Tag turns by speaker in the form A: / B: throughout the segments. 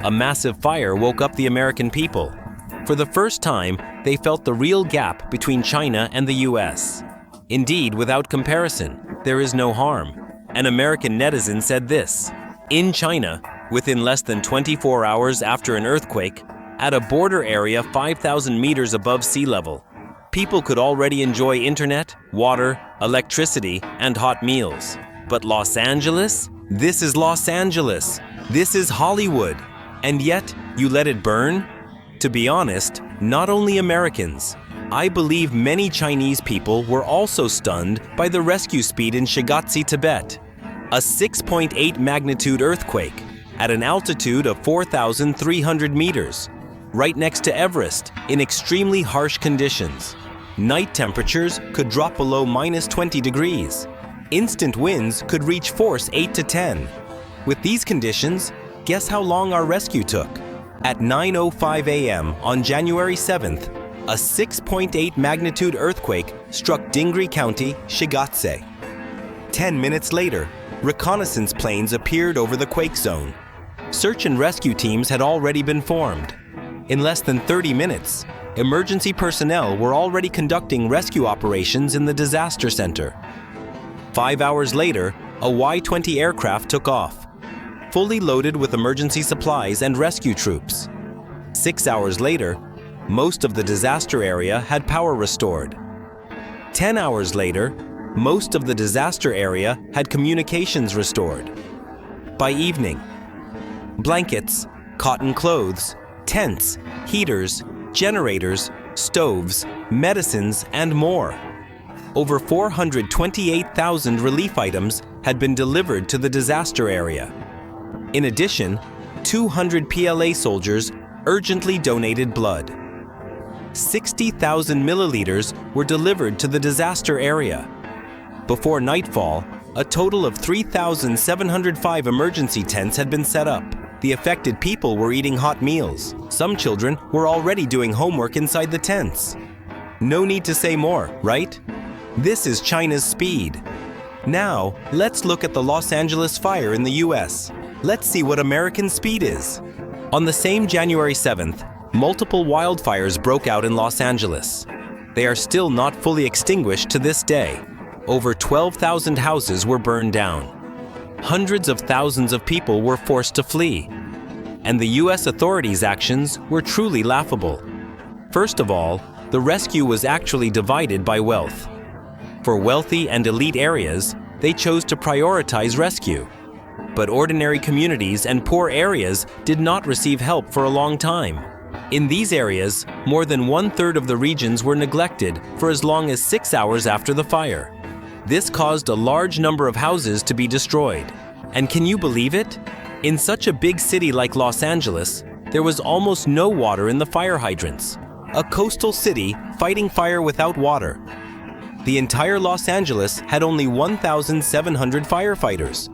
A: A massive fire woke up the American people. For the first time, they felt the real gap between China and the US. Indeed, without comparison, there is no harm. An American netizen said this: "In China, within less than 24 hours after an earthquake, at a border area 5,000 meters above sea level, people could already enjoy internet, water, electricity, and hot meals. But Los Angeles? This is Los Angeles. This is Hollywood. And yet, you let it burn?" To be honest, not only Americans, I believe many Chinese people were also stunned by the rescue speed in China Tibet, a 6.8 magnitude earthquake at an altitude of 4,300 meters, right next to Everest, in extremely harsh conditions. Night temperatures could drop below -20 degrees. Instant winds could reach force 8 to 10. With these conditions, guess how long our rescue took? At 9:05 a.m. on January 7th, a 6.8 magnitude earthquake struck Dingri County, Shigatse. 10 minutes later, reconnaissance planes appeared over the quake zone. Search and rescue teams had already been formed. In less than 30 minutes, emergency personnel were already conducting rescue operations in the disaster center. 5 hours later, a Y-20 aircraft took off, fully loaded with emergency supplies and rescue troops. 6 hours later, most of the disaster area had power restored. 10 hours later, most of the disaster area had communications restored. By evening, blankets, cotton clothes, tents, heaters, generators, stoves, medicines, and more. Over 428,000 relief items had been delivered to the disaster area. In addition, 200 PLA soldiers urgently donated blood. 60,000 milliliters were delivered to the disaster area. Before nightfall, a total of 3,705 emergency tents had been set up. The affected people were eating hot meals. Some children were already doing homework inside the tents. No need to say more, right? This is China's speed. Now, let's look at the Los Angeles fire in the US. Let's see what American speed is. On the same January 7th, multiple wildfires broke out in Los Angeles. They are still not fully extinguished to this day. Over 12,000 houses were burned down. Hundreds of thousands of people were forced to flee. And the US authorities' actions were truly laughable. First of all, the rescue was actually divided by wealth. For wealthy and elite areas, they chose to prioritize rescue. But ordinary communities and poor areas did not receive help for a long time. In these areas, more than 1/3 of the regions were neglected for as long as 6 hours after the fire. This caused a large number of houses to be destroyed. And can you believe it? In such a big city like Los Angeles, there was almost no water in the fire hydrants. A coastal city fighting fire without water. The entire Los Angeles had only 1,700 firefighters.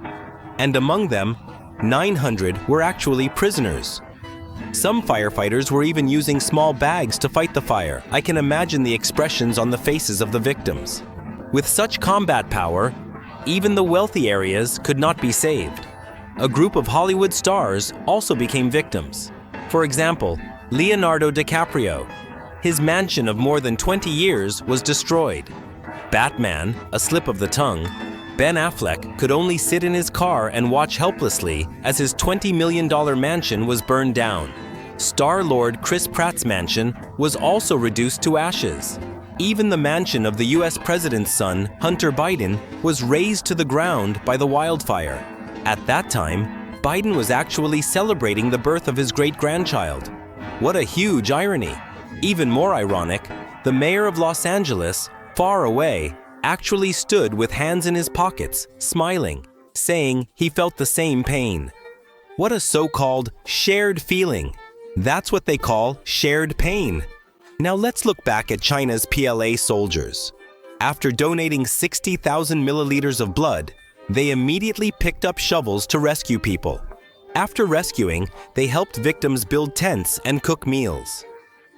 A: And among them, 900 were actually prisoners. Some firefighters were even using small bags to fight the fire. I can imagine the expressions on the faces of the victims. With such combat power, even the wealthy areas could not be saved. A group of Hollywood stars also became victims. For example, Leonardo DiCaprio. His mansion of more than 20 years was destroyed. Batman, a slip of the tongue. Ben Affleck could only sit in his car and watch helplessly as his $20 million mansion was burned down. Star-Lord Chris Pratt's mansion was also reduced to ashes. Even the mansion of the US president's son, Hunter Biden, was razed to the ground by the wildfire. At that time, Biden was actually celebrating the birth of his great-grandchild. What a huge irony! Even more ironic, the mayor of Los Angeles, far away, actually stood with hands in his pockets, smiling, saying he felt the same pain. What a so-called shared feeling. That's what they call shared pain. Now let's look back at China's PLA soldiers. After donating 60,000 milliliters of blood, they immediately picked up shovels to rescue people. After rescuing, they helped victims build tents and cook meals.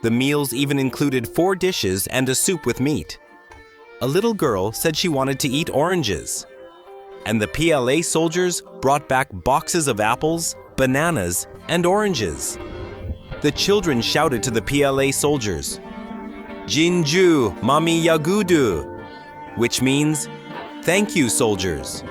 A: The meals even included 4 dishes and a soup with meat. A little girl said she wanted to eat oranges. And the PLA soldiers brought back boxes of apples, bananas, and oranges. The children shouted to the PLA soldiers, "Jinju Mami Yagudu," which means, "Thank you, soldiers."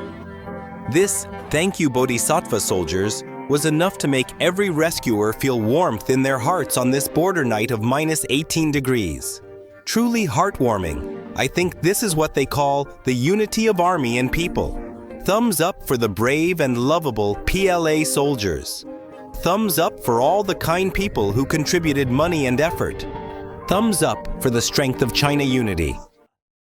A: This "Thank you, Bodhisattva soldiers" was enough to make every rescuer feel warmth in their hearts on this border night of -18 degrees. Truly heartwarming. I think this is what they call the unity of army and people. Thumbs up for the brave and lovable PLA soldiers. Thumbs up for all the kind people who contributed money and effort. Thumbs up for the strength of China unity.